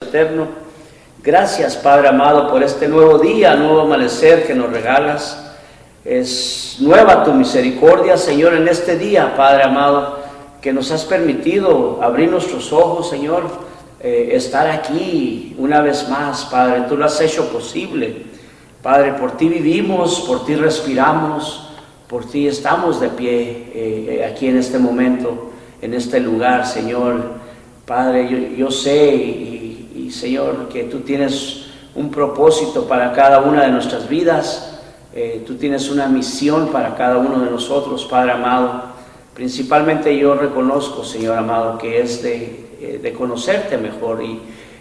eterno. Gracias, Padre amado, por este nuevo día, nuevo amanecer que nos regalas. Es nueva tu misericordia, Señor, en este día, Padre amado, que nos has permitido abrir nuestros ojos, Señor, estar aquí una vez más, Padre. Tú lo has hecho posible, Padre. Por ti vivimos, por ti respiramos, por ti estamos de pie aquí en este momento, en este lugar, Señor. Padre, yo sé y Señor, que tú tienes un propósito para cada una de nuestras vidas. Tú tienes una misión para cada uno de nosotros, Padre amado. Principalmente yo reconozco, Señor amado, que es de conocerte mejor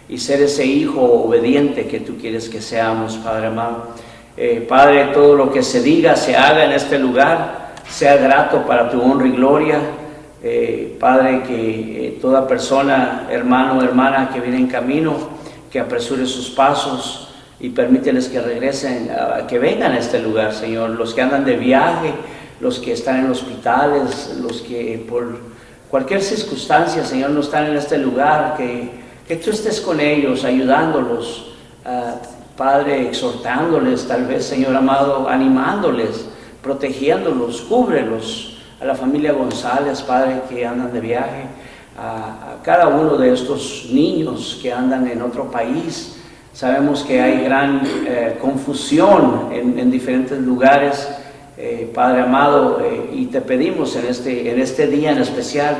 y ser ese hijo obediente que tú quieres que seamos, Padre amado. Padre, todo lo que se diga, se haga en este lugar, sea grato para tu honra y gloria. Padre, que toda persona, hermano o hermana que viene en camino, que apresure sus pasos y permíteles que regresen, que vengan a este lugar, Señor. Los que andan de viaje, los que están en hospitales, los que por cualquier circunstancia, Señor, no están en este lugar, que tú estés con ellos, ayudándolos, Padre, exhortándoles, tal vez, Señor amado, animándoles, protegiéndolos, cúbrelos. A la familia González, Padre, que andan de viaje, a cada uno de estos niños que andan en otro país. Sabemos que hay gran confusión en diferentes lugares, Padre amado, y te pedimos en este día en especial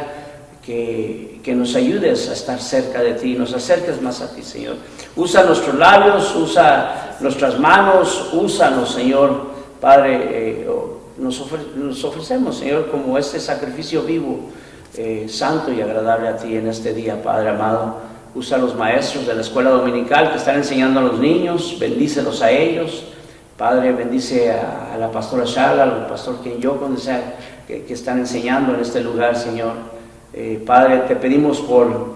que nos ayudes a estar cerca de ti, nos acerques más a ti, Señor. Usa nuestros labios, usa nuestras manos, úsanos, Señor. Padre, nos ofrecemos, Señor, como este sacrificio vivo, santo y agradable a ti en este día, Padre amado. Usa a los maestros de la escuela dominical que están enseñando a los niños, bendícelos a ellos. Padre, bendice a la pastora Shala, al pastor Kenyo, donde sea que están enseñando en este lugar, Señor. Padre, te pedimos por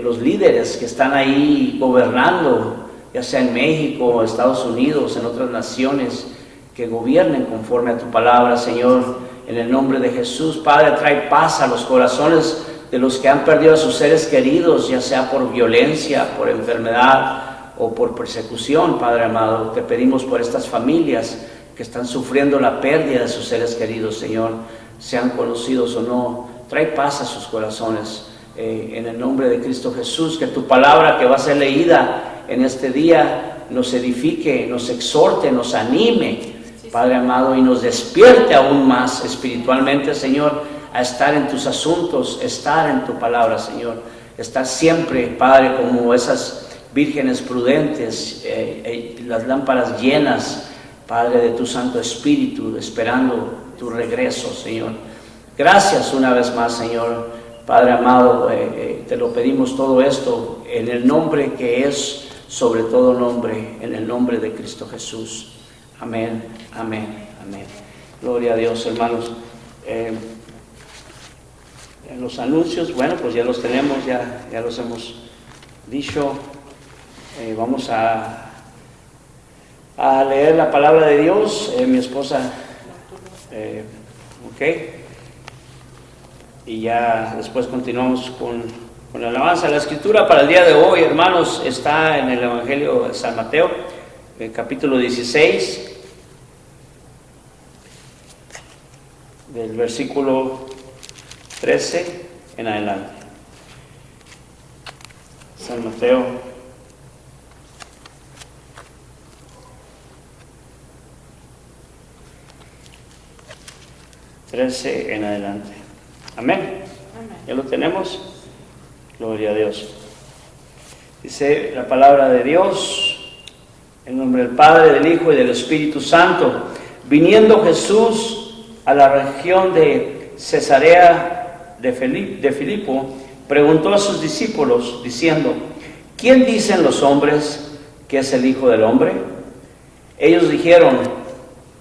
los líderes que están ahí gobernando, ya sea en México, Estados Unidos, en otras naciones, que gobiernen conforme a tu palabra, Señor, en el nombre de Jesús. Padre, trae paz a los corazones de los que han perdido a sus seres queridos, ya sea por violencia, por enfermedad o por persecución, Padre amado. Te pedimos por estas familias que están sufriendo la pérdida de sus seres queridos, Señor, sean conocidos o no. Trae paz a sus corazones, en el nombre de Cristo Jesús. Que tu palabra que va a ser leída en este día nos edifique, nos exhorte, nos anime, Padre amado, y nos despierte aún más espiritualmente, Señor, a estar en tus asuntos, estar en tu palabra, Señor, estar siempre, Padre, como esas vírgenes prudentes, las lámparas llenas, Padre, de tu Santo Espíritu, esperando tu regreso, Señor. Gracias una vez más, Señor, Padre amado, te lo pedimos todo esto en el nombre que es sobre todo nombre, en el nombre de Cristo Jesús. Amén, amén, amén. Gloria a Dios, hermanos. En los anuncios, bueno, pues ya los tenemos, ya los hemos dicho. Vamos a leer la palabra de Dios. Mi esposa, y ya después continuamos con la alabanza. La escritura para el día de hoy, hermanos, está en el Evangelio de San Mateo, capítulo 16, del versículo 13 en adelante. San Mateo 13 en adelante. Amén. Amén. ¿Ya lo tenemos? Gloria a Dios. Dice la palabra de Dios, en nombre del Padre, del Hijo y del Espíritu Santo. Viniendo Jesús a la región de Cesarea de Filipo, preguntó a sus discípulos, diciendo: ¿quién dicen los hombres que es el Hijo del Hombre? Ellos dijeron: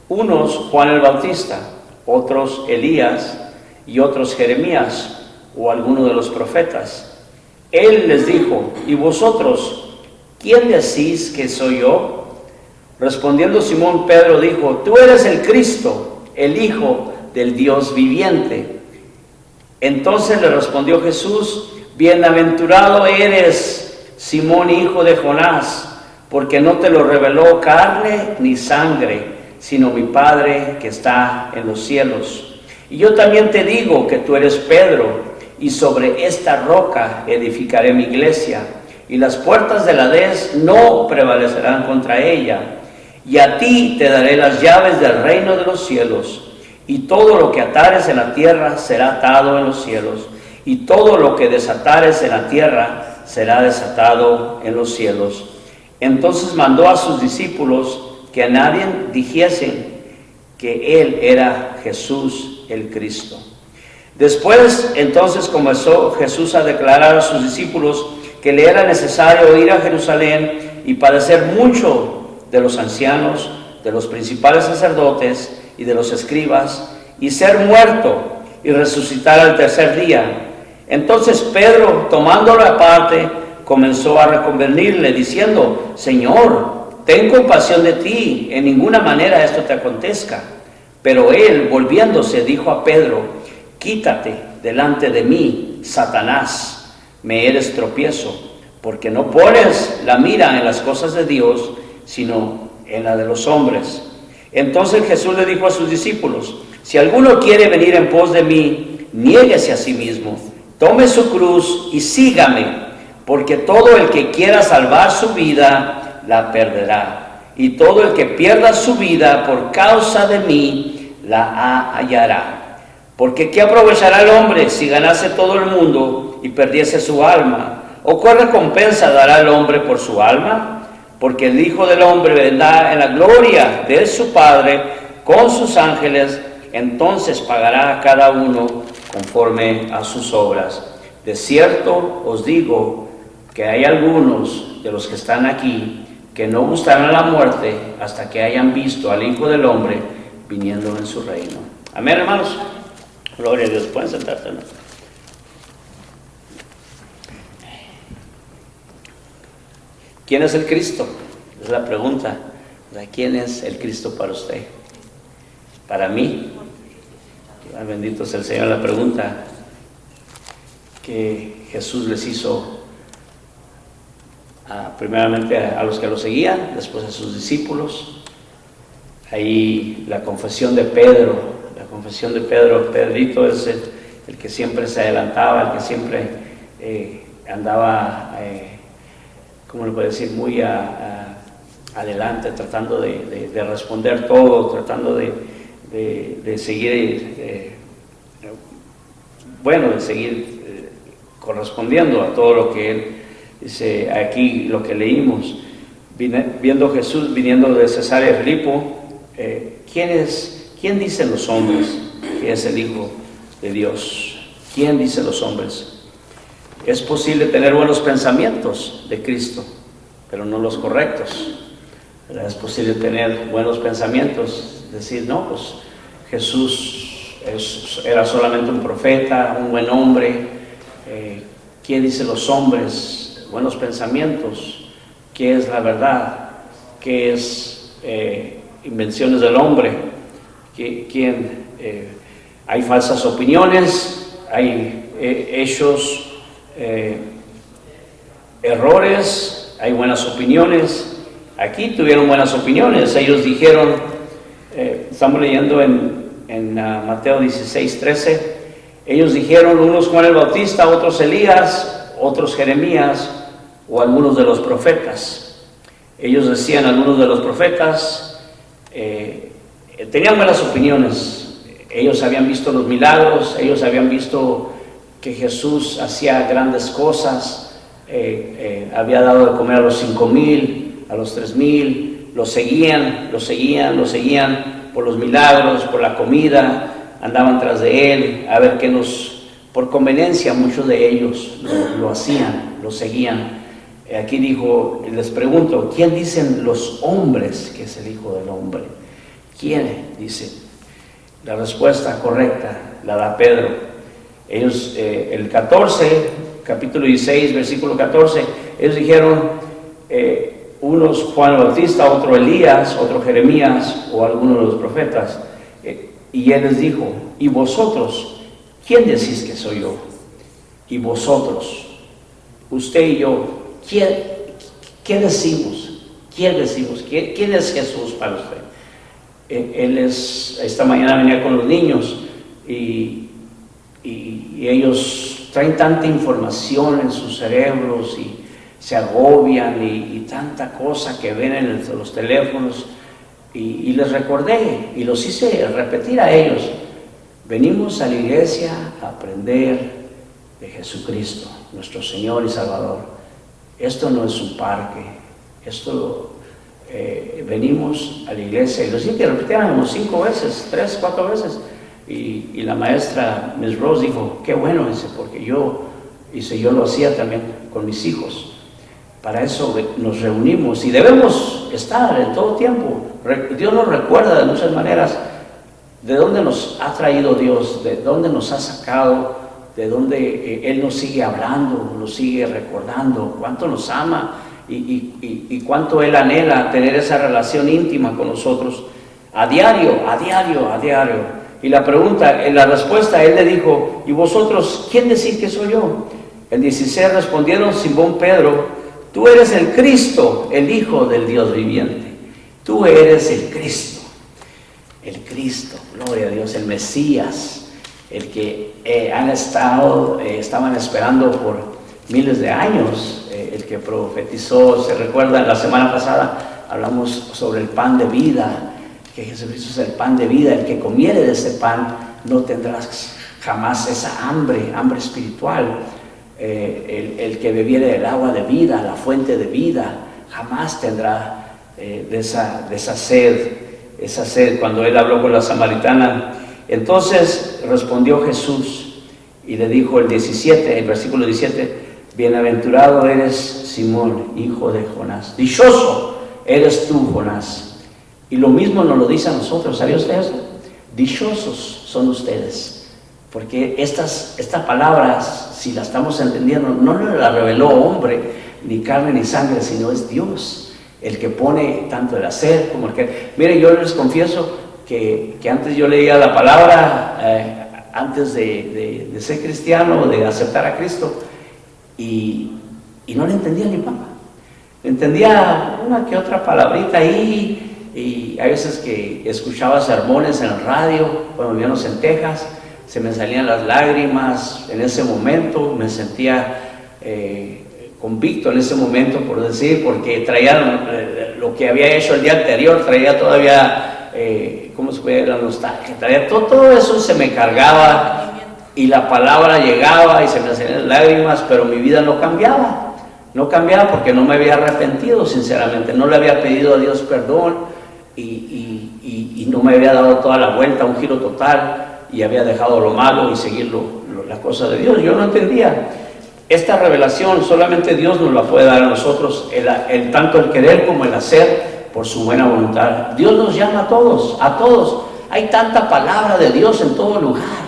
unos Juan el Bautista, otros Elías, y otros Jeremías, o alguno de los profetas. Él les dijo: ¿y vosotros, quién decís que soy yo? Respondiendo Simón Pedro dijo: tú eres el Cristo, el Hijo del Dios viviente. Entonces le respondió Jesús: bienaventurado eres, Simón, hijo de Jonás, porque no te lo reveló carne ni sangre, sino mi Padre que está en los cielos. Y yo también te digo que tú eres Pedro, y sobre esta roca edificaré mi iglesia, y las puertas del Hades no prevalecerán contra ella. Y a ti te daré las llaves del reino de los cielos, y todo lo que atares en la tierra será atado en los cielos, y todo lo que desatares en la tierra será desatado en los cielos. Entonces mandó a sus discípulos que a nadie dijesen que él era Jesús el Cristo. Después, entonces, comenzó Jesús a declarar a sus discípulos que le era necesario ir a Jerusalén y padecer mucho de los ancianos, de los principales sacerdotes y de los escribas, y ser muerto y resucitar al tercer día. Entonces Pedro, tomándolo aparte, comenzó a reconvenirle, diciendo: Señor, ten compasión de ti, en ninguna manera esto te acontezca. Pero él, volviéndose, dijo a Pedro: Quítate delante de mí, Satanás, me eres tropiezo, porque no pones la mira en las cosas de Dios, sino en la de los hombres. Entonces Jesús le dijo a sus discípulos: Si alguno quiere venir en pos de mí, niéguese a sí mismo, tome su cruz y sígame, porque todo el que quiera salvar su vida, la perderá. Y todo el que pierda su vida por causa de mí, la hallará. Porque ¿qué aprovechará el hombre si ganase todo el mundo y perdiese su alma? ¿O cuál recompensa dará el hombre por su alma? Porque el Hijo del Hombre vendrá en la gloria de su Padre con sus ángeles, entonces pagará a cada uno conforme a sus obras. De cierto os digo que hay algunos de los que están aquí que no gustarán la muerte hasta que hayan visto al Hijo del Hombre viniendo en su reino. Amén, hermanos. Gloria a Dios. Pueden sentarse, ¿no? ¿Quién es el Cristo? Es la pregunta. ¿Quién es el Cristo para usted? Para mí. Bendito sea el Señor. La pregunta que Jesús les hizo primeramente a los que lo seguían, después a sus discípulos. Ahí la confesión de Pedro. La confesión de Pedro. Pedrito es el que siempre se adelantaba, el que siempre andaba, ¿cómo le puedo decir? Muy adelante, tratando de responder todo, tratando de seguir, de seguir correspondiendo a todo lo que él dice aquí, lo que leímos. Viendo Jesús viniendo de Cesarea de Filipo, ¿quién dicen los hombres que es el Hijo de Dios? ¿Quién dice los hombres? Es posible tener buenos pensamientos de Cristo, pero no los correctos. Es posible tener buenos pensamientos, decir, no, pues Jesús era solamente un profeta, un buen hombre. ¿Quién dice los hombres? Buenos pensamientos. ¿Qué es la verdad? ¿Qué es invenciones del hombre? Hay falsas opiniones, hay hechos, errores, hay buenas opiniones. Aquí tuvieron buenas opiniones. Ellos dijeron, estamos leyendo en Mateo 16:13, ellos dijeron, unos Juan el Bautista, otros Elías, otros Jeremías o algunos de los profetas. Ellos decían, algunos de los profetas, tenían buenas opiniones. Ellos habían visto los milagros, ellos habían visto que Jesús hacía grandes cosas, había dado de comer a los 5,000, a los 3,000, lo seguían por los milagros, por la comida, andaban tras de él, a ver qué por conveniencia muchos de ellos lo hacían, lo seguían. Aquí dijo, les pregunto, ¿quién dicen los hombres que es el Hijo del Hombre? ¿Quién dice? La respuesta correcta la da Pedro. Ellos, el 14, capítulo 16, versículo 14, ellos dijeron, unos Juan el Bautista, otro Elías, otro Jeremías o alguno de los profetas. Y él les dijo, ¿y vosotros? ¿Quién decís que soy yo? Y vosotros, usted y yo, ¿qué decimos? ¿Quién decimos? ¿Quién es Jesús para usted? Esta mañana venía con los niños y ellos traen tanta información en sus cerebros y se agobian y tanta cosa que ven en los teléfonos, y les recordé y los hice repetir a ellos: venimos a la iglesia a aprender de Jesucristo, nuestro Señor y Salvador. Esto no es un parque, venimos a la iglesia. Y los hice que repitieran como 5 veces, 3, 4 veces. Y la maestra, Miss Rose, dijo: qué bueno, dice, porque yo lo hacía también con mis hijos. Para eso nos reunimos y debemos estar en todo tiempo. Dios nos recuerda de muchas maneras de dónde nos ha traído Dios, de dónde nos ha sacado, de dónde Él nos sigue hablando, nos sigue recordando cuánto nos ama y cuánto Él anhela tener esa relación íntima con nosotros a diario. Y la respuesta, Él le dijo: ¿y vosotros quién decís que soy yo? El 16 respondieron: Simón Pedro, tú eres el Cristo, el Hijo del Dios viviente. Tú eres el Cristo, gloria a Dios, el Mesías, el que estaban esperando por miles de años, el que profetizó. Se recuerdan, la semana pasada hablamos sobre el pan de vida, que Jesucristo es el pan de vida. El que comiere de ese pan no tendrás jamás esa hambre espiritual. El que bebiere del agua de vida, la fuente de vida, jamás tendrá de esa sed. Cuando Él habló con la samaritana, entonces respondió Jesús y le dijo el versículo 17: bienaventurado eres, Simón, hijo de Jonás, dichoso eres tú, Jonás. Y lo mismo nos lo dice a nosotros. ¿Sabía usted eso? Dichosos son ustedes, porque estas palabras, si las estamos entendiendo, no nos las reveló hombre, ni carne ni sangre, sino es Dios el que pone tanto el hacer como el que... Mire, yo les confieso que antes yo leía la palabra, antes de ser cristiano, de aceptar a Cristo, y no le entendía ni papa. Entendía una que otra palabrita ahí, y hay veces que escuchaba sermones en el radio cuando vivíamos en Texas, se me salían las lágrimas en ese momento, me sentía convicto en ese momento, por decir, porque traía lo que había hecho el día anterior, traía todavía, ¿cómo se puede? La nostalgia, traía todo eso, se me cargaba y la palabra llegaba y se me hacían las lágrimas, pero mi vida no cambiaba porque no me había arrepentido, sinceramente, no le había pedido a Dios perdón y no me había dado toda la vuelta, un giro total, y había dejado lo malo y seguir la cosa de Dios. Yo no entendía. Esta revelación solamente Dios nos la puede dar a nosotros, tanto el querer como el hacer por su buena voluntad. Dios nos llama a todos. Hay tanta palabra de Dios en todo lugar,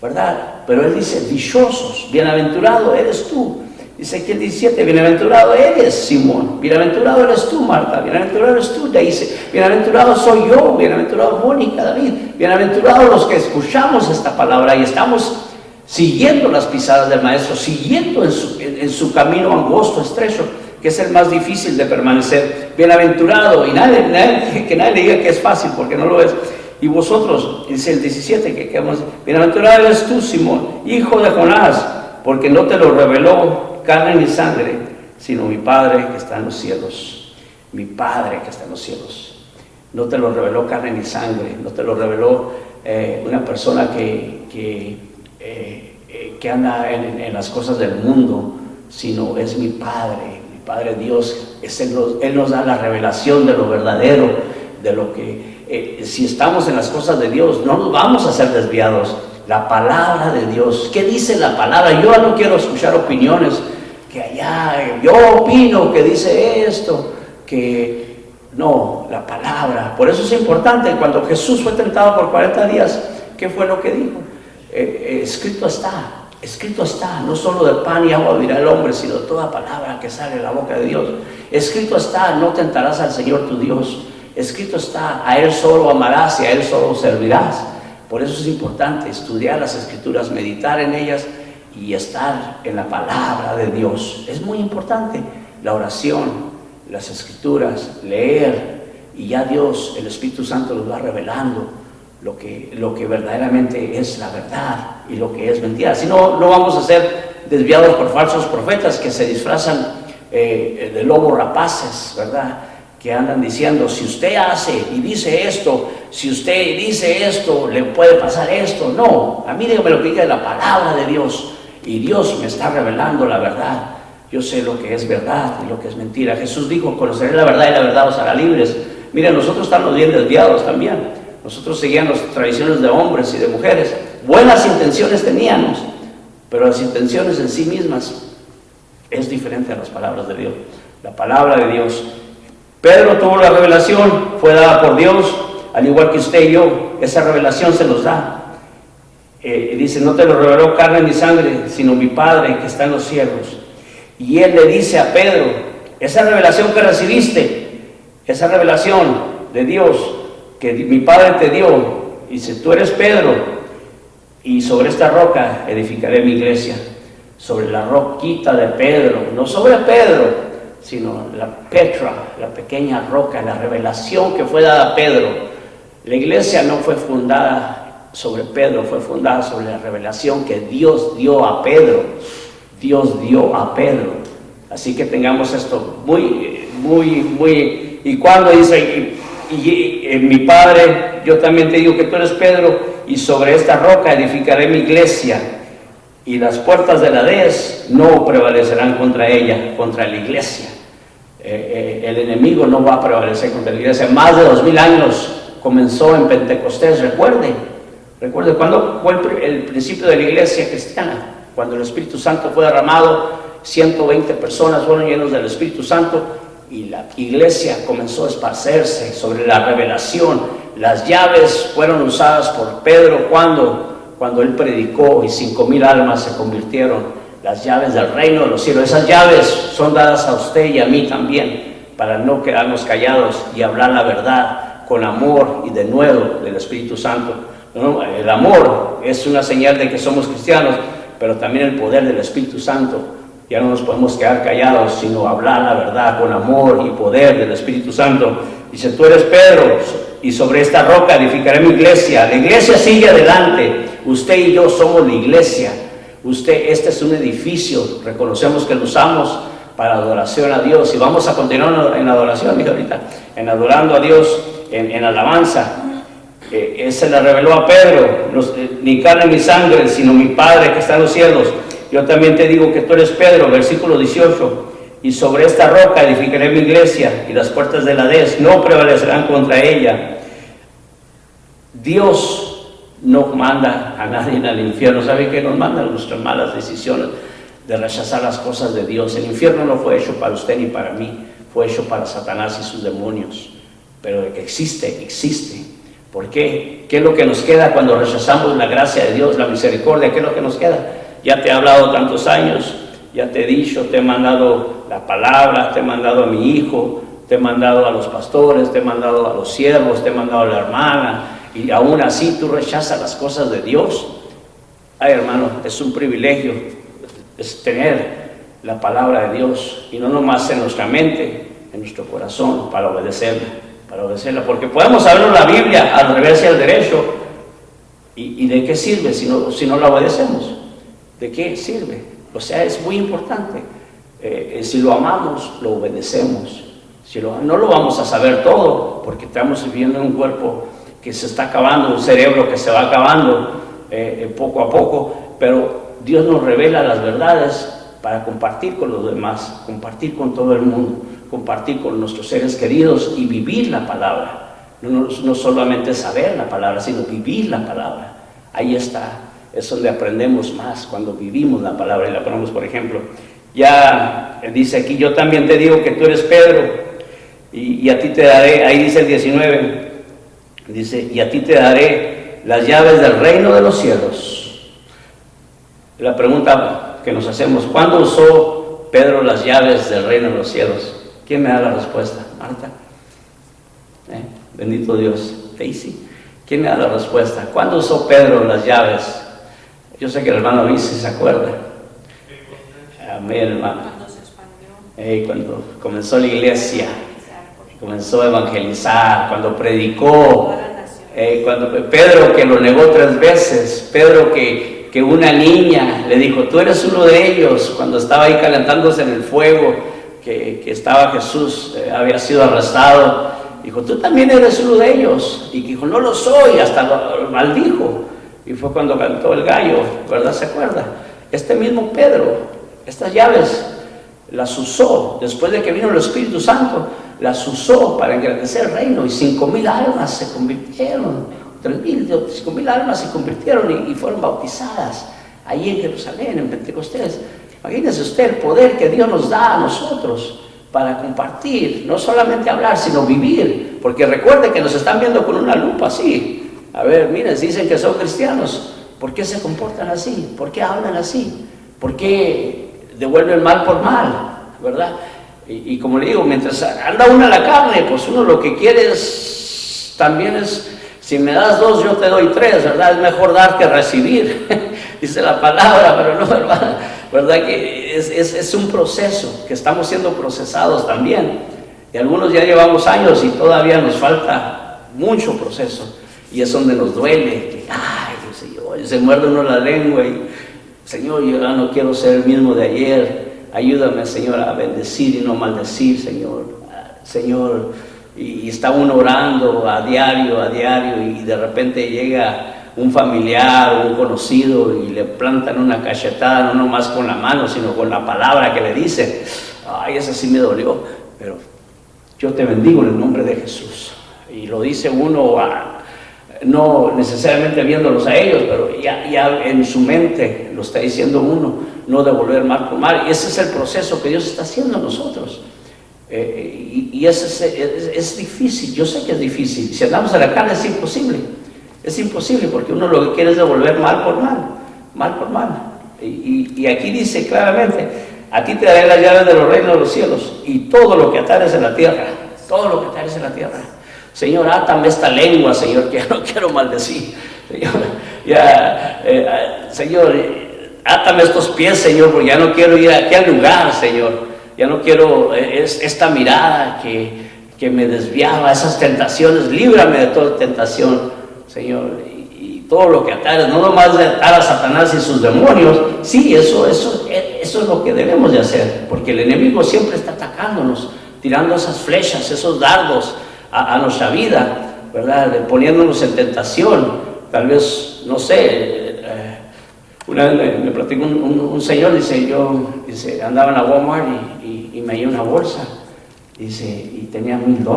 ¿verdad? Pero Él dice: dichosos, bienaventurado eres tú. Dice aquí el 17: bienaventurado eres, Simón, bienaventurado eres tú, Marta, bienaventurado eres tú, le dice, bienaventurado soy yo, bienaventurado Mónica, David, bienaventurados los que escuchamos esta palabra y estamos siguiendo las pisadas del Maestro, siguiendo en su camino angosto, estrecho, que es el más difícil de permanecer. Bienaventurado, y que nadie le diga que es fácil, porque no lo es. Y vosotros, dice el 17, bienaventurado eres tú, Simón, hijo de Jonás, porque no te lo reveló carne ni sangre, sino mi Padre que está en los cielos. Mi Padre que está en los cielos. No te lo reveló carne ni sangre, no te lo reveló una persona que anda en las cosas del mundo, sino es mi Padre Dios. Él nos da la revelación de lo verdadero, de lo que, si estamos en las cosas de Dios, no nos vamos a ser desviados. La palabra de Dios, ¿qué dice la palabra? Yo no quiero escuchar opiniones, que allá, yo opino que dice esto, que no, la palabra. Por eso es importante, cuando Jesús fue tentado por 40 días, ¿qué fue lo que dijo? Escrito está, no solo de pan y agua vivirá el hombre, sino de toda palabra que sale de la boca de Dios. Escrito está: no tentarás al Señor tu Dios. Escrito está: a Él solo amarás y a Él solo servirás. Por eso es importante estudiar las Escrituras, meditar en ellas y estar en la palabra de Dios. Es muy importante. la oración, las escrituras, leer, y ya Dios, el Espíritu Santo, nos va revelando lo que verdaderamente es la verdad y lo que es mentira. Si no, no vamos a ser desviados por falsos profetas que se disfrazan de lobos rapaces, ¿verdad? Que andan diciendo, si usted hace y dice esto, si usted dice esto, le puede pasar esto. No, a mí dígame lo que diga la palabra de Dios, y Dios me está revelando la verdad. Yo sé lo que es verdad y lo que es mentira. Jesús dijo, conoceré la verdad y la verdad os hará libres. Miren, nosotros estamos bien desviados también. Nosotros seguíamos las tradiciones de hombres y de mujeres. Buenas intenciones teníamos, pero las intenciones en sí mismas es diferente a las palabras de Dios. La palabra de Dios. Pedro tuvo la revelación, fue dada por Dios, al igual que usted y yo. Esa revelación se nos da. Dice, no te lo reveló carne ni sangre, sino mi Padre que está en los cielos. Y él le dice a Pedro, esa revelación que recibiste, esa revelación de Dios que mi Padre te dio, dice, tú eres Pedro, y sobre esta roca edificaré mi iglesia. Sobre la roquita de Pedro, no sobre Pedro, sino la Petra, la pequeña roca, la revelación que fue dada a Pedro. La iglesia no fue fundada sobre Pedro, fue fundada sobre la revelación que Dios dio a Pedro. Dios dio a Pedro. Así que tengamos esto muy, y cuando dice, mi Padre, yo también te digo que tú eres Pedro, y sobre esta roca edificaré mi iglesia, y las puertas del Hades no prevalecerán contra ella, contra la iglesia. El enemigo no va a prevalecer contra la iglesia. Más de 2000 años comenzó en Pentecostés, recuerde cuando fue el principio de la iglesia cristiana, cuando el Espíritu Santo fue derramado, 120 personas fueron llenos del Espíritu Santo, y la iglesia comenzó a esparcerse sobre la revelación. Las llaves fueron usadas por Pedro cuando él predicó, y 5000 almas se convirtieron. Las llaves del reino de los cielos, esas llaves son dadas a usted y a mí también, para no quedarnos callados y hablar la verdad con amor y de nuevo del Espíritu Santo. El amor es una señal de que somos cristianos, pero también el poder del Espíritu Santo. Ya no nos podemos quedar callados, sino hablar la verdad con amor y poder del Espíritu Santo. Dice, tú eres Pedro, y sobre esta roca edificaré mi iglesia. La iglesia sigue adelante. Usted y yo somos la iglesia. Este es un edificio, reconocemos que lo usamos para adoración a Dios, y vamos a continuar en adoración, dije ahorita, en adorando a Dios, en alabanza. Se le reveló a Pedro, ni carne ni sangre, sino mi Padre que está en los cielos. Yo también te digo que tú eres Pedro, versículo 18, y sobre esta roca edificaré mi iglesia, y las puertas del Hades no prevalecerán contra ella. Dios no manda a nadie al infierno. ¿Sabe qué nos mandan? Nuestras malas decisiones de rechazar las cosas de Dios. El infierno no fue hecho para usted ni para mí, fue hecho para Satanás y sus demonios. Pero de que existe, existe. ¿Por qué? ¿Qué es lo que nos queda cuando rechazamos la gracia de Dios, la misericordia? ¿Qué es lo que nos queda? Ya te he hablado tantos años, ya te he dicho, te he mandado la palabra, te he mandado a mi hijo, te he mandado a los pastores, te he mandado a los siervos, te he mandado a la hermana, y aún así tú rechazas las cosas de Dios. Ay, hermano, es un privilegio es tener la palabra de Dios, y no nomás en nuestra mente, en nuestro corazón, para obedecerla, porque podemos saber la Biblia al revés y al derecho, y ¿de qué sirve si no la obedecemos? ¿De qué sirve? O sea, es muy importante. Si lo amamos, lo obedecemos. No lo vamos a saber todo, porque estamos viviendo en un cuerpo que se está acabando, un cerebro que se va acabando poco a poco, pero Dios nos revela las verdades para compartir con los demás, compartir con todo el mundo, compartir con nuestros seres queridos y vivir la palabra. No solamente saber la palabra, sino vivir la palabra. Ahí está, es donde aprendemos más, cuando vivimos la palabra y la ponemos. Por ejemplo, ya dice aquí, yo también te digo que tú eres Pedro, y a ti te daré, ahí dice el 19, dice, y a ti te daré las llaves del reino de los cielos. La pregunta que nos hacemos, ¿cuándo usó Pedro las llaves del reino de los cielos? ¿Quién me da la respuesta? Marta. Bendito Dios. Daisy. ¿Quién me da la respuesta? ¿Cuándo usó Pedro las llaves? Yo sé que el hermano Luis se acuerda. Amén, hermano. cuando comenzó la iglesia, comenzó a evangelizar, cuando predicó, cuando Pedro, que lo negó 3 veces, Pedro que una niña le dijo, tú eres uno de ellos, cuando estaba ahí calentándose en el fuego, que estaba Jesús, había sido arrestado, dijo, tú también eres uno de ellos, y dijo, no lo soy, hasta lo maldijo, y fue cuando cantó el gallo, ¿verdad? ¿Se acuerda? Este mismo Pedro, estas llaves las usó, después de que vino el Espíritu Santo, las usó para engrandecer el reino, y 5,000 almas se convirtieron, 5,000 almas se convirtieron y fueron bautizadas ahí en Jerusalén, en Pentecostés. Imagínense usted el poder que Dios nos da a nosotros para compartir, no solamente hablar, sino vivir, porque recuerde que nos están viendo con una lupa así. A ver, miren, dicen que son cristianos, ¿por qué se comportan así? ¿Por qué hablan así? ¿Por qué devuelven mal por mal? ¿Verdad? Y como le digo, mientras anda uno a la carne, pues uno lo que quiere es, también es, si me das 2, yo te doy 3, ¿verdad? Es mejor dar que recibir, dice la palabra, pero no, hermano, ¿verdad? Que es un proceso, que estamos siendo procesados también. Y algunos ya llevamos años y todavía nos falta mucho proceso. Y es donde nos duele, que, ay, Señor, se muerde uno la lengua y, Señor, yo ya no quiero ser el mismo de ayer. Ayúdame, Señor, a bendecir y no maldecir, Señor. Señor, y está uno orando a diario, y de repente llega un familiar, un conocido, y le plantan una cachetada, no nomás con la mano, sino con la palabra que le dice. Ay, esa sí me dolió, pero yo te bendigo en el nombre de Jesús. Y lo dice uno, no necesariamente viéndolos a ellos, pero ya en su mente lo está diciendo uno, no devolver mal por mal. Y ese es el proceso que Dios está haciendo en nosotros. Y es difícil, yo sé que es difícil. Si andamos a la carne es imposible, porque uno lo que quiere es devolver mal por mal. Y aquí dice claramente, a ti te daré las llaves de los reinos de los cielos, y todo lo que atares en la tierra, Señor, átame esta lengua, Señor, que ya no quiero maldecir, Señor, átame estos pies, Señor, porque ya no quiero ir aquí al lugar, Señor, ya no quiero esta mirada que me desviaba, esas tentaciones, líbrame de toda tentación, Señor, y todo lo que atares, no nomás de atar a Satanás y sus demonios, sí, eso es lo que debemos de hacer, porque el enemigo siempre está atacándonos, tirando esas flechas, esos dardos a nuestra vida, ¿verdad? Poniéndonos en tentación. Tal vez, no sé, una vez me platicó un señor, dice, andaba en la Walmart y me dio una bolsa, dice, y tenía $1,000.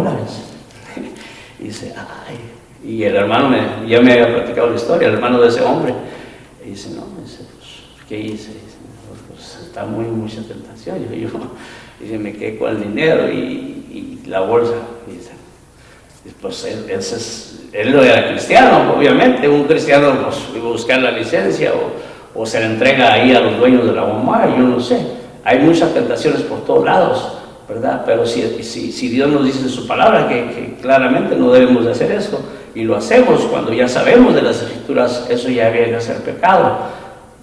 Dice, ay, y el hermano ya me había platicado la historia, el hermano de ese hombre, y dice, no, dice, pues, ¿qué hice? Dice, pues está mucha tentación. Dice, me quedé con el dinero y la bolsa. Dice, pues él no era cristiano, obviamente. Un cristiano pues iba a buscar la licencia o se le entrega ahí a los dueños de la Walmart, yo no sé. Hay muchas tentaciones por todos lados, ¿verdad? Pero si Dios nos dice en su palabra que claramente no debemos de hacer esto, y lo hacemos cuando ya sabemos de las Escrituras, eso ya viene a ser pecado,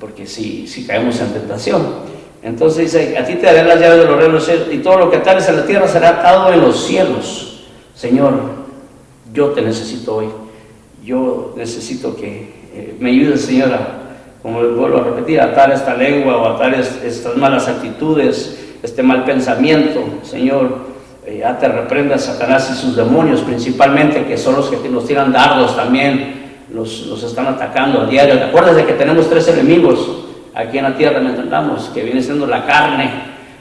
porque si caemos en tentación. Entonces dice, a ti te daré las llaves de los reinos y todo lo que atares en la tierra será atado en los cielos. Señor, yo te necesito hoy. Yo necesito que me ayudes, Señora, como vuelvo a repetir, a atar esta lengua o atar estas malas actitudes, este mal pensamiento. Señor, ya te reprenda Satanás y sus demonios, principalmente, que son los que nos tiran dardos también, los están atacando a diario. ¿Te acuerdas de que tenemos 3 enemigos aquí en la tierra, me entendamos? Que viene siendo la carne,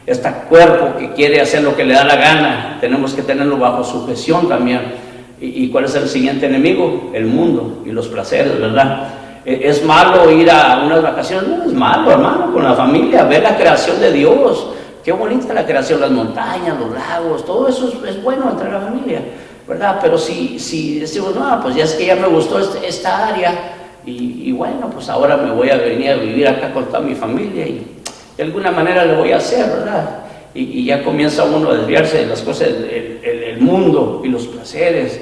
este cuerpo que quiere hacer lo que le da la gana. Tenemos que tenerlo bajo sujeción también. ¿Y cuál es el siguiente enemigo? El mundo y los placeres, ¿verdad? ¿Es malo ir a unas vacaciones? No es malo, hermano, con la familia, ver la creación de Dios. Qué bonita la creación, las montañas, los lagos, todo eso es bueno entre la familia, ¿verdad? Pero si decimos, no, pues ya es que ya me gustó esta área, y bueno, pues ahora me voy a venir a vivir acá con toda mi familia, y de alguna manera lo voy a hacer, ¿verdad? Y ya comienza uno a desviarse de las cosas, el mundo y los placeres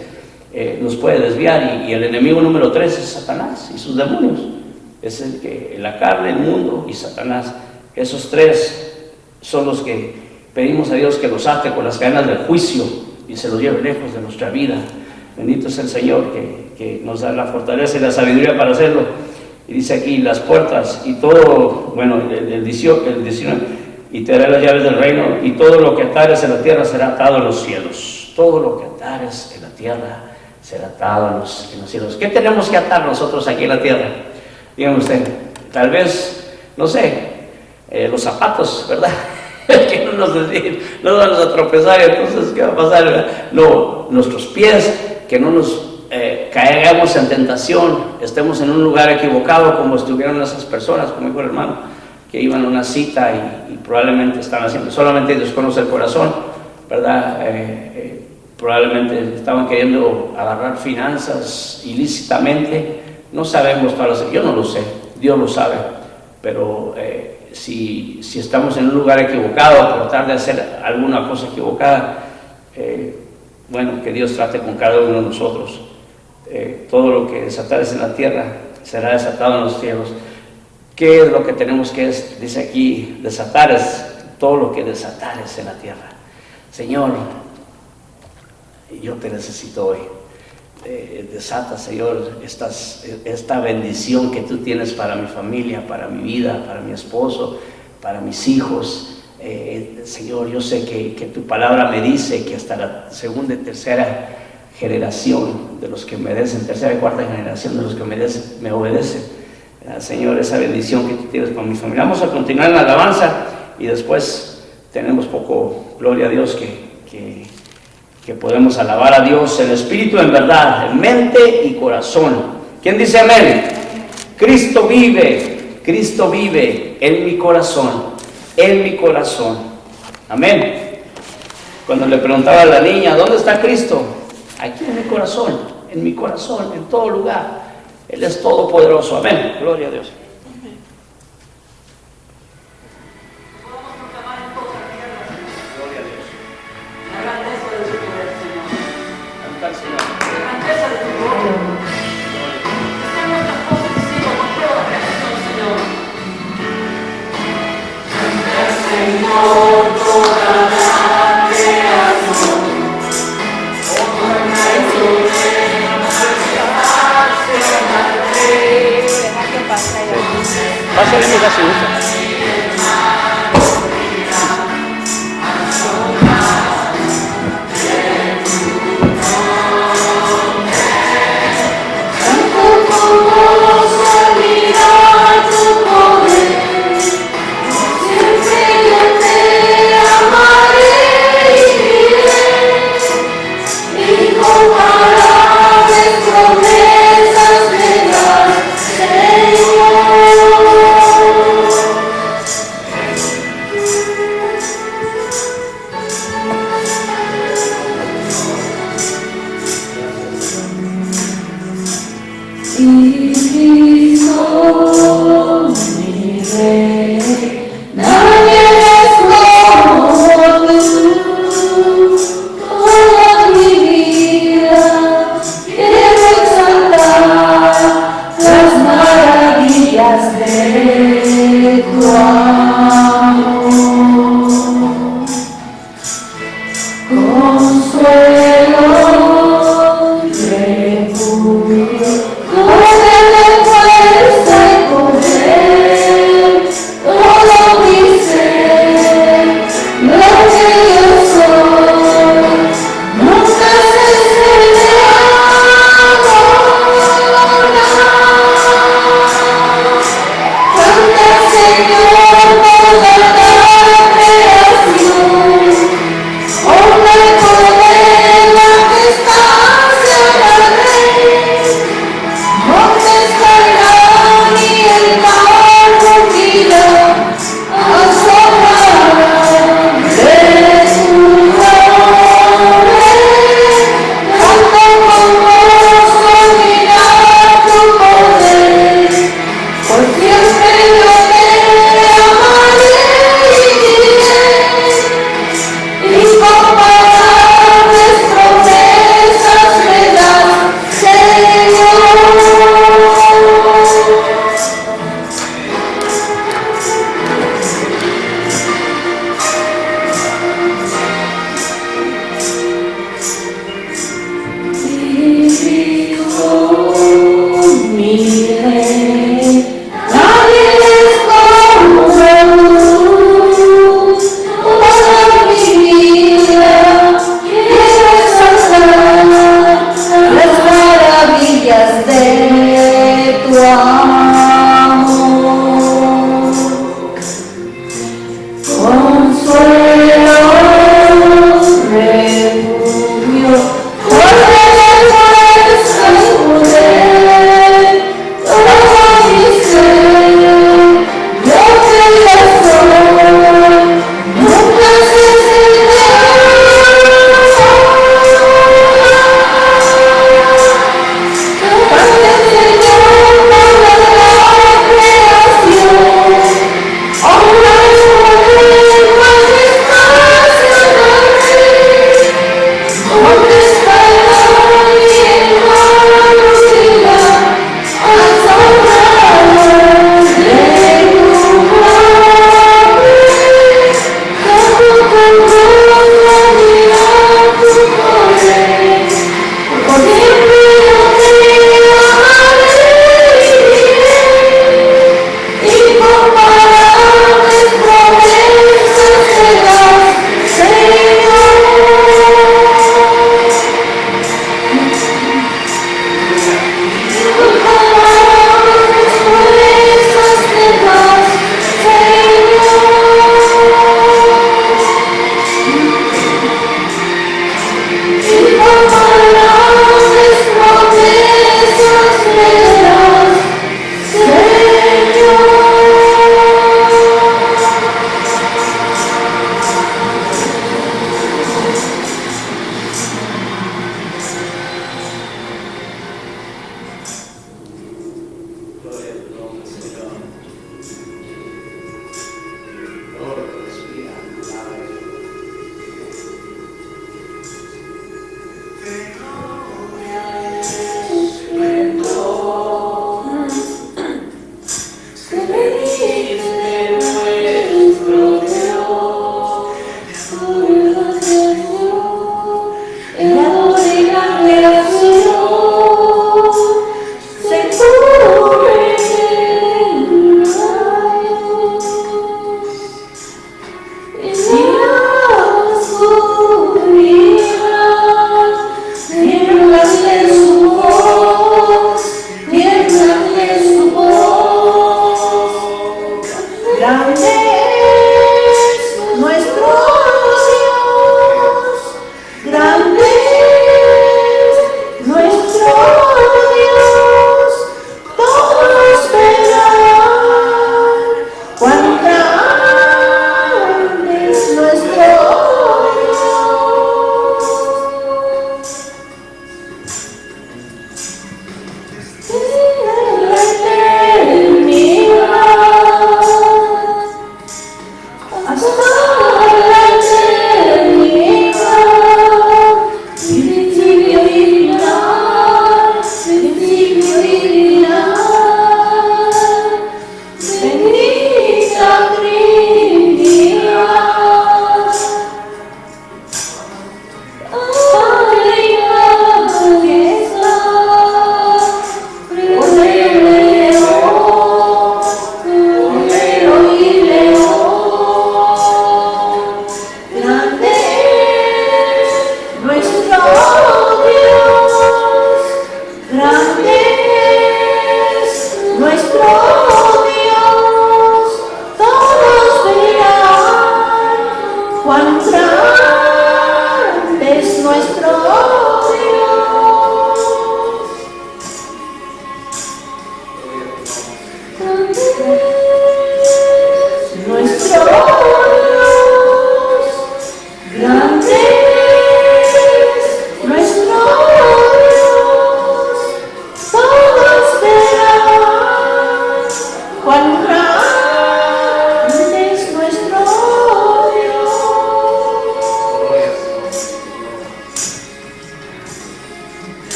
nos puede desviar, y el enemigo número 3 es Satanás y sus demonios. Es el que, la carne, el mundo y Satanás. Esos 3 son los que Pedimos a Dios que los ate con las cadenas del juicio y se los lleve lejos de nuestra vida. Bendito es el Señor que nos da la fortaleza y la sabiduría para hacerlo. Y dice aquí, las puertas y todo, bueno, el 19, y te daré las llaves del reino, y todo lo que atares en la tierra será atado en los cielos. Todo lo que atares en la tierra será atado en los cielos. ¿Qué tenemos que atar nosotros aquí en la tierra? Dígame usted, tal vez, no sé, los zapatos, ¿verdad? Que no nos vamos a tropezar, entonces, ¿qué va a pasar? ¿Verdad? No, nuestros pies, que no nos caigamos en tentación, estemos en un lugar equivocado como estuvieron esas personas, como dijo el hermano, que iban a una cita y probablemente están haciendo, solamente Dios conoce el corazón, ¿verdad? Probablemente estaban queriendo agarrar finanzas ilícitamente, no sabemos todas las, yo no lo sé, Dios lo sabe, pero si estamos en un lugar equivocado a tratar de hacer alguna cosa equivocada, bueno, que Dios trate con cada uno de nosotros. Todo lo que desatares en la tierra será desatado en los cielos. ¿Qué es lo que tenemos que, dice aquí, desatar? Es todo lo que desatares en la tierra. Señor, yo te necesito hoy. Desata, Señor, esta bendición que tú tienes para mi familia, para mi vida, para mi esposo, para mis hijos. Señor, yo sé que tu palabra me dice que hasta la segunda y tercera generación de los que me obedecen, tercera y cuarta generación de los que me obedecen. Señor, esa bendición que tú tienes con mi familia. Vamos a continuar en la alabanza y después tenemos poco, gloria a Dios, que podemos alabar a Dios en espíritu, en verdad, en mente y corazón. ¿Quién dice amén? Cristo vive en mi corazón, en mi corazón. Amén. Cuando le preguntaba a la niña, ¿dónde está Cristo? Aquí en mi corazón, en todo lugar. Él es todopoderoso. Amén. Gloria a Dios. Pásale mi gaseosa. Oh,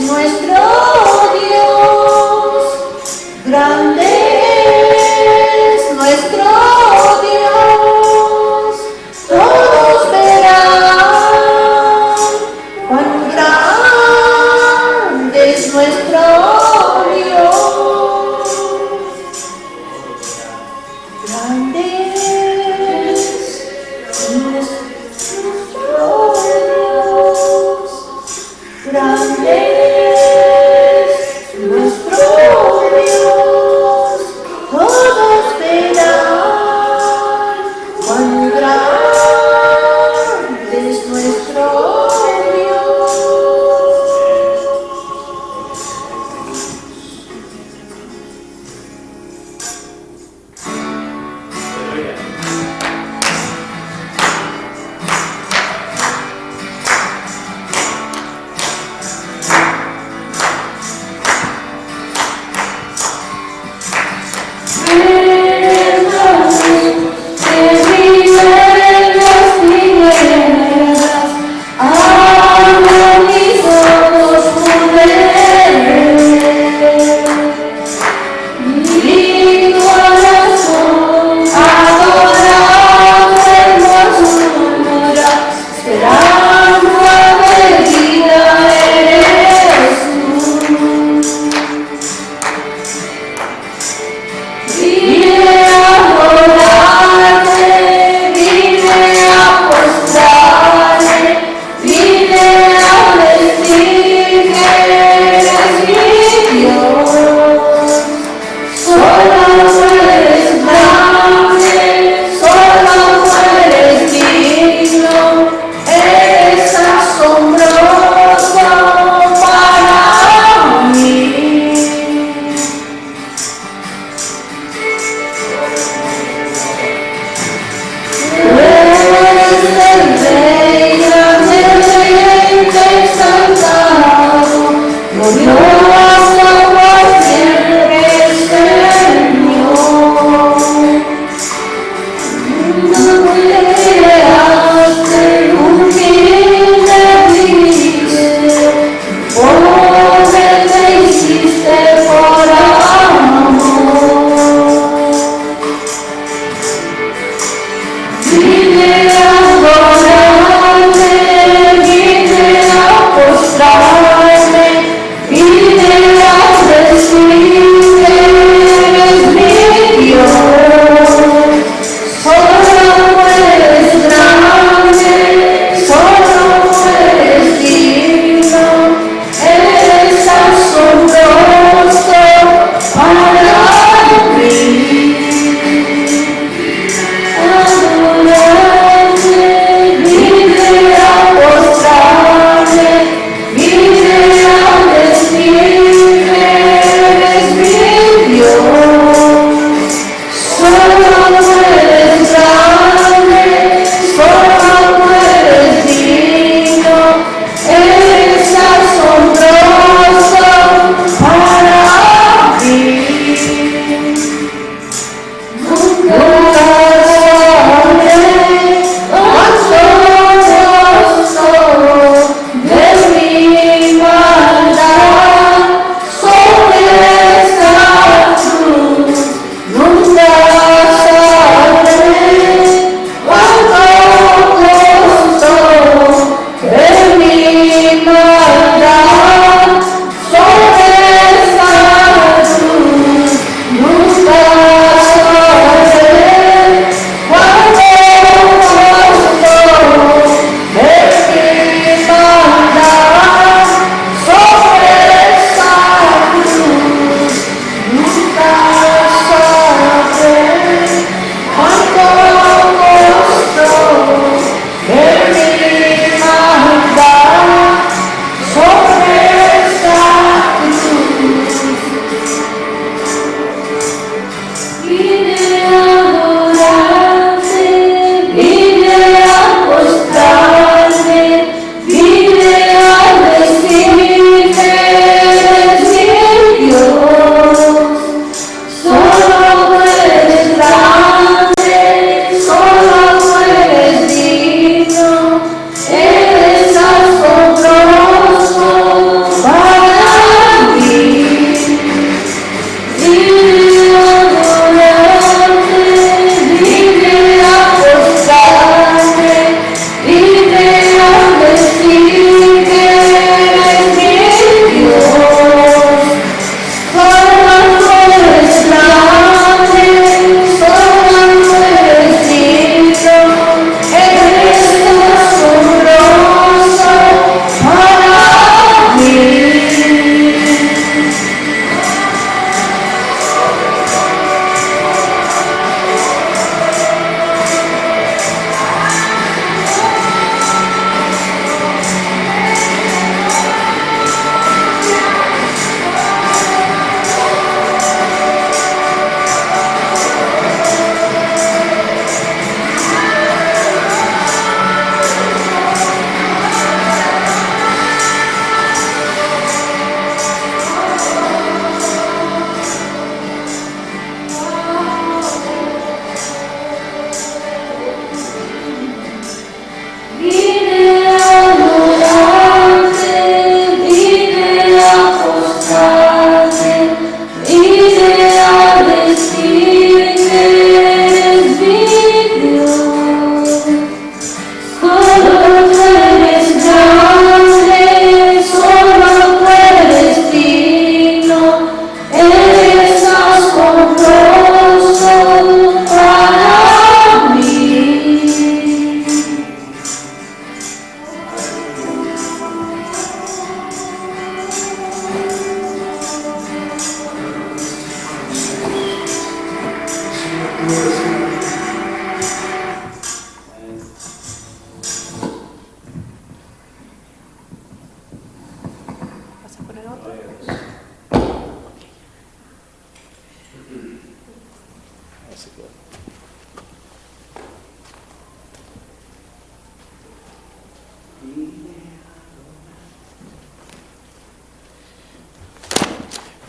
nuestro Dios, grande es nuestro Dios, todos verán cuán grande es nuestro Dios, grande es nuestro Dios, grande es nuestro Dios, todos verán cuán grande es nuestro Dios.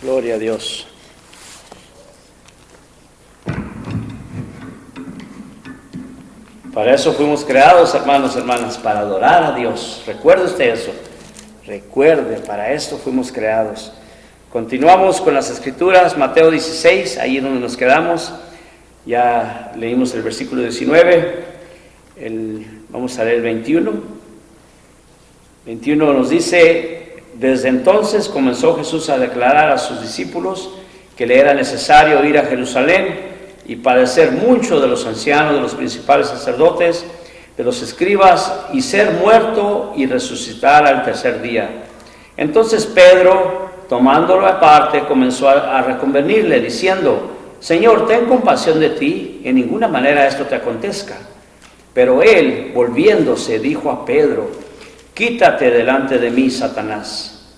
Gloria a Dios. Para eso fuimos creados, hermanos, hermanas, para adorar a Dios. Recuerde usted eso. Recuerde, para esto fuimos creados. Continuamos con las escrituras, Mateo 16, ahí es donde nos quedamos. Ya leímos el versículo 19, vamos a leer el 21. 21 nos dice: desde entonces comenzó Jesús a declarar a sus discípulos que le era necesario ir a Jerusalén y padecer mucho de los ancianos, de los principales sacerdotes, de los escribas, y ser muerto y resucitar al tercer día. Entonces Pedro, tomándolo aparte, comenzó a reconvenirle, diciendo: Señor, ten compasión de ti, en ninguna manera esto te acontezca. Pero él, volviéndose, dijo a Pedro: quítate delante de mí, Satanás.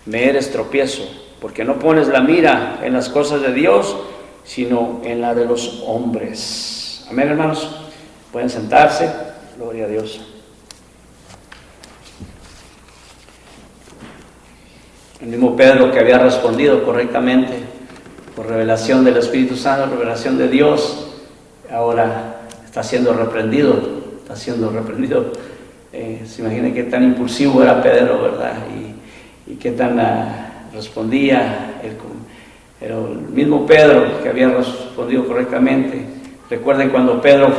Me eres tropiezo, porque no pones la mira en las cosas de Dios, sino en la de los hombres. Amén, hermanos. Pueden sentarse. Gloria a Dios. El mismo Pedro, que había respondido correctamente por revelación del Espíritu Santo, revelación de Dios, ahora está siendo reprendido. Se imagina qué tan impulsivo era Pedro, ¿verdad? Y qué tan respondía. Pero el mismo Pedro, que había respondido correctamente. Recuerden cuando Pedro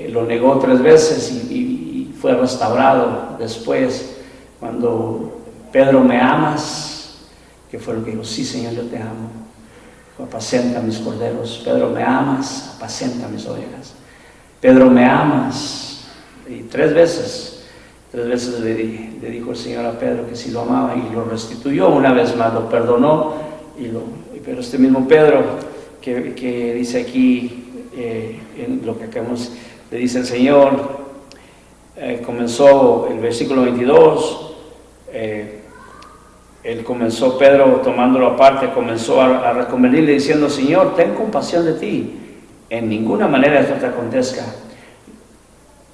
lo negó 3 veces y fue restaurado después. Cuando: Pedro, ¿me amas? Que fue lo que dijo: sí, Señor, yo te amo. Apacenta mis corderos. Pedro, ¿me amas? Apacenta mis ovejas. Pedro, ¿me amas? Y 3 veces le dijo el Señor a Pedro que sí lo amaba, y lo restituyó una vez más, lo perdonó. Pero este mismo Pedro que dice aquí, en lo que acabamos, le dice el Señor, comenzó el versículo 22, Pedro, tomándolo aparte, comenzó a reconvenirle diciendo: Señor, ten compasión de ti, en ninguna manera esto te acontezca.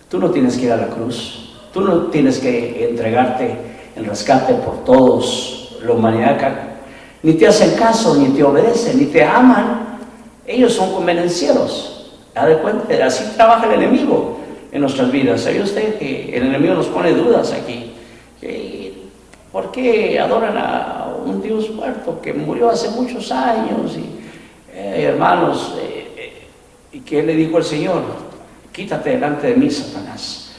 Tú no tienes que ir a la cruz, tú no tienes que entregarte en rescate por todos, la humanidad. Ni te hacen caso, ni te obedecen, ni te aman. Ellos son convenencieros. Así trabaja el enemigo en nuestras vidas. ¿Sabe usted que el enemigo nos pone dudas aquí? ¿Por qué adoran a un Dios muerto que murió hace muchos años? Hermanos, ¿y qué le dijo el Señor? Quítate delante de mí, Satanás.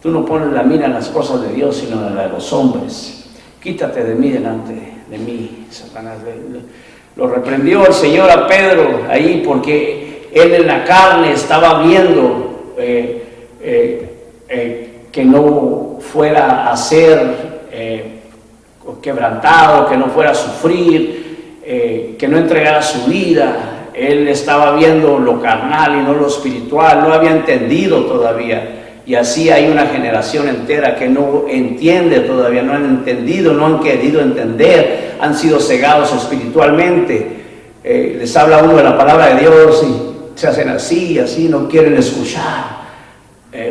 Tú no pones la mira en las cosas de Dios, sino en las de los hombres. Quítate de mí delante de mí, Satanás. Lo reprendió el Señor a Pedro ahí, porque él en la carne estaba viendo que no fuera a ser quebrantado, que no fuera a sufrir, que no entregara su vida. Él estaba viendo lo carnal y no lo espiritual, no había entendido todavía. Y así hay una generación entera que no entiende todavía, no han entendido, no han querido entender, han sido cegados espiritualmente. Les habla uno de la palabra de Dios y se hacen así, no quieren escuchar.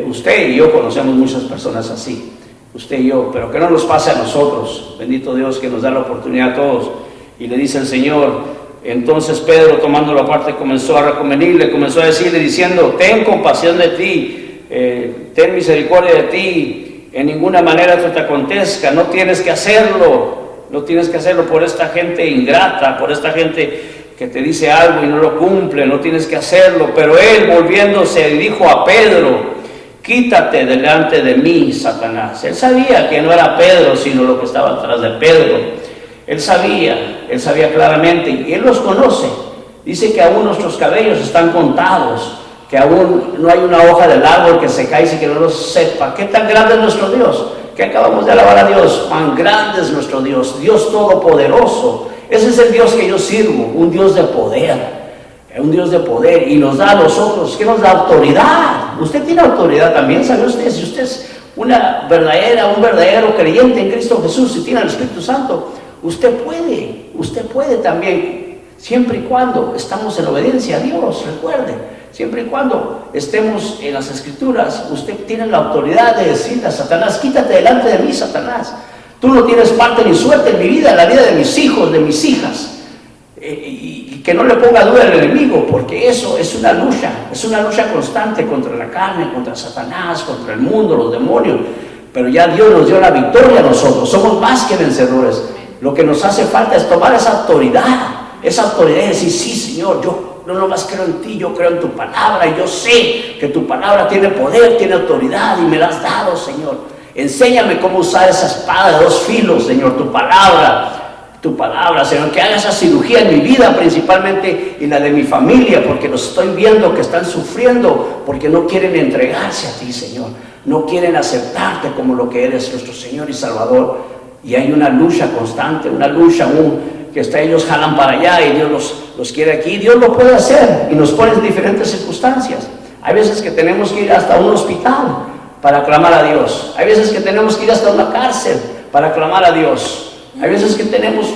Usted y yo conocemos muchas personas así, usted y yo, pero que no nos pase a nosotros. Bendito Dios que nos da la oportunidad a todos. Y le dice el Señor: entonces Pedro, tomándolo aparte, comenzó a reconvenirle, comenzó a decirle diciendo: ten compasión de ti, ten misericordia de ti, en ninguna manera esto te acontezca. No tienes que hacerlo por esta gente ingrata, por esta gente que te dice algo y no lo cumple. No tienes que hacerlo. Pero él, volviéndose, dijo a Pedro: quítate delante de mí, Satanás. Él sabía que no era Pedro, sino lo que estaba atrás de Pedro. Él sabía claramente, y él los conoce. Dice que aún nuestros cabellos están contados, que aún no hay una hoja del árbol que se cae sin que no lo sepa. ¿Qué tan grande es nuestro Dios? Que acabamos de alabar a Dios. Cuán grande es nuestro Dios, Dios todopoderoso. Ese es el Dios que yo sirvo, un Dios de poder, y nos da a nosotros, ¿qué nos da? Autoridad. Usted tiene autoridad también, ¿sabe usted? Si usted es un verdadero creyente en Cristo Jesús y tiene el Espíritu Santo, usted puede también, siempre y cuando estamos en obediencia a Dios, recuerde, siempre y cuando estemos en las Escrituras, usted tiene la autoridad de decirle a Satanás, quítate delante de mí, Satanás, tú no tienes parte ni suerte en mi vida, en la vida de mis hijos, de mis hijas. Y que no le ponga duda al enemigo, porque eso es una lucha constante contra la carne, contra Satanás, contra el mundo, los demonios. Pero ya Dios nos dio la victoria a nosotros, somos más que vencedores. Lo que nos hace falta es tomar esa autoridad y decir, sí, Señor, yo no nomás creo en ti, yo creo en tu palabra, y yo sé que tu palabra tiene poder, tiene autoridad, y me la has dado, Señor. Enséñame cómo usar esa espada de dos filos, Señor, tu palabra, Señor, que haga esa cirugía en mi vida principalmente y la de mi familia, porque los estoy viendo que están sufriendo, porque no quieren entregarse a ti, Señor, no quieren aceptarte como lo que eres, nuestro Señor y Salvador, y hay una lucha constante, que ellos jalan para allá y Dios los quiere aquí. Dios lo puede hacer y nos pone en diferentes circunstancias. Hay veces que tenemos que ir hasta un hospital para clamar a Dios, hay veces que tenemos que ir hasta una cárcel para clamar a Dios. Hay veces que tenemos,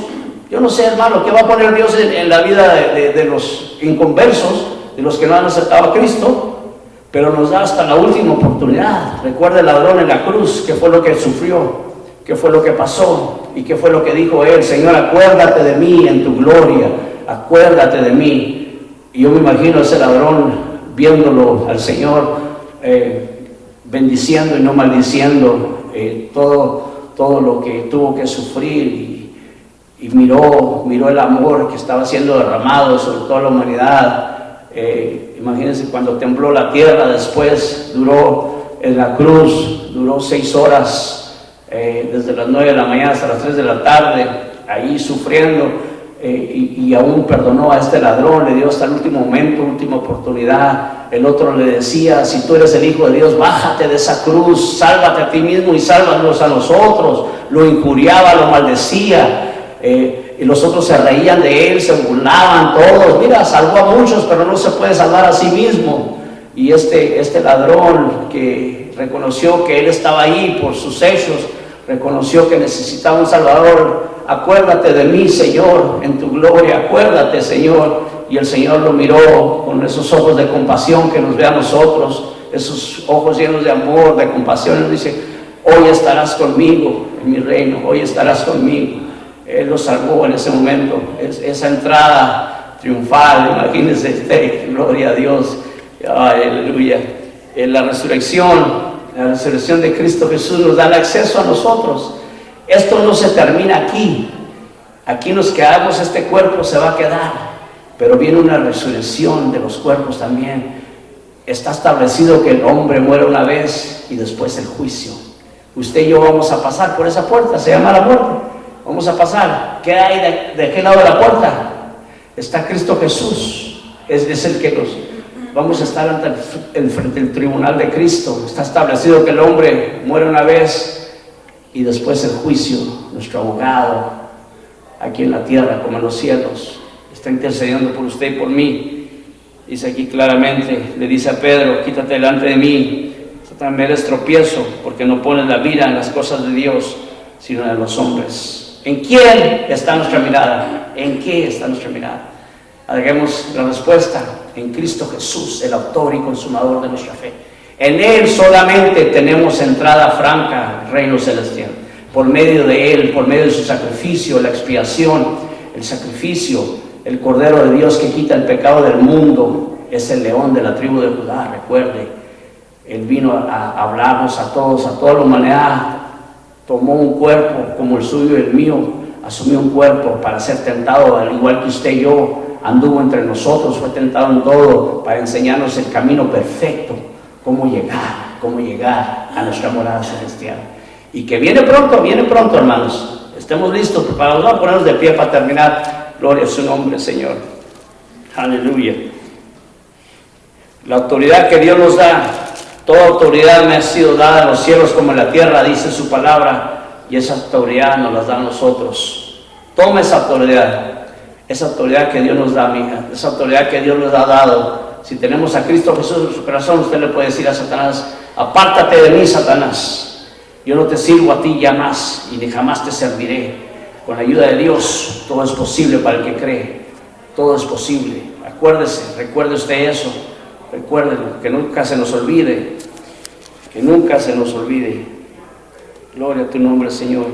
yo no sé, hermano, qué va a poner Dios en la vida de los inconversos, de los que no han aceptado a Cristo, pero nos da hasta la última oportunidad. Recuerda el ladrón en la cruz, qué fue lo que sufrió, qué fue lo que pasó y qué fue lo que dijo él: Señor, acuérdate de mí en tu gloria, acuérdate de mí. Y yo me imagino a ese ladrón viéndolo al Señor, bendiciendo y no maldiciendo todo lo que tuvo que sufrir, y miró el amor que estaba siendo derramado sobre toda la humanidad. Imagínense cuando tembló la tierra, después duró en la cruz, duró 6 horas, desde las 9 de la mañana hasta las 3 de la tarde, ahí sufriendo, y aún perdonó a este ladrón, le dio hasta el último momento, última oportunidad. El otro le decía: si tú eres el Hijo de Dios, bájate de esa cruz, sálvate a ti mismo y sálvanos a nosotros. Lo injuriaba, lo maldecía, y los otros se reían de él, se burlaban todos. Mira, salvó a muchos, pero no se puede salvar a sí mismo. Y este ladrón, que reconoció que él estaba ahí por sus hechos, reconoció que necesitaba un Salvador: acuérdate de mí, Señor, en tu gloria, acuérdate, Señor. Y el Señor lo miró con esos ojos de compasión que nos ve a nosotros, esos ojos llenos de amor, de compasión, y nos dice: hoy estarás conmigo en mi reino, hoy estarás conmigo. Él lo salvó en ese momento, esa entrada triunfal. Imagínense, gloria a Dios, aleluya. La resurrección de Cristo Jesús nos da el acceso a nosotros. Esto no se termina aquí nos quedamos, este cuerpo se va a quedar, pero viene una resurrección de los cuerpos también. Está establecido que el hombre muere una vez y después el juicio. Usted y yo vamos a pasar por esa puerta, se llama la muerte. Vamos a pasar. ¿Qué hay de qué lado de la puerta? Está Cristo Jesús, es el que vamos a estar frente al tribunal de Cristo. Está establecido que el hombre muere una vez y después el juicio. Nuestro abogado aquí en la tierra como en los cielos está intercediendo por usted y por mí. Dice aquí claramente, le dice a Pedro: quítate delante de mí, Satanás, me eres tropiezo, porque no pones la mira en las cosas de Dios, sino en los hombres. ¿En quién está nuestra mirada? ¿En qué está nuestra mirada? Hagamos la respuesta: en Cristo Jesús, el autor y consumador de nuestra fe. En Él solamente tenemos entrada franca al reino celestial, por medio de Él, por medio de su sacrificio, la expiación, el sacrificio, el Cordero de Dios que quita el pecado del mundo. Es el león de la tribu de Judá, recuerde. Él vino a hablarnos a todos, a toda la humanidad. Tomó un cuerpo como el suyo y el mío, asumió un cuerpo para ser tentado, al igual que usted y yo. Anduvo entre nosotros, fue tentado en todo, para enseñarnos el camino perfecto, cómo llegar a nuestra morada celestial. Y que viene pronto, hermanos. Estemos listos, preparados. Vamos a ponernos de pie para terminar. Gloria a su nombre, Señor. Aleluya. La autoridad que Dios nos da, toda autoridad me ha sido dada en los cielos como en la tierra, dice su palabra, y esa autoridad nos la da a nosotros. Toma esa autoridad que Dios nos da, mija, esa autoridad que Dios nos ha dado. Si tenemos a Cristo Jesús en su corazón, usted le puede decir a Satanás: apártate de mí, Satanás, Yo no te sirvo a ti ya más y ni jamás te serviré. Con la ayuda de Dios, todo es posible para el que cree. Todo es posible. Acuérdese, recuerde usted eso. Recuérdelo, que nunca se nos olvide. Que nunca se nos olvide. Gloria a tu nombre, Señor.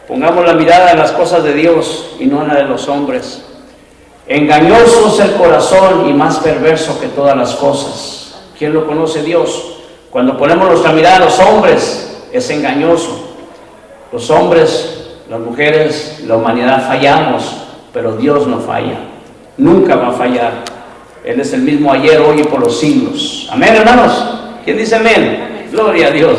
Pongamos la mirada en las cosas de Dios y no en la de los hombres. Engañoso es el corazón y más perverso que todas las cosas. ¿Quién lo conoce? Dios. Cuando ponemos nuestra mirada a los hombres, es engañoso. Los hombres, las mujeres, la humanidad fallamos, pero Dios no falla. Nunca va a fallar. Él es el mismo ayer, hoy y por los siglos. Amén, hermanos. ¿Quién dice amén? Gloria a Dios.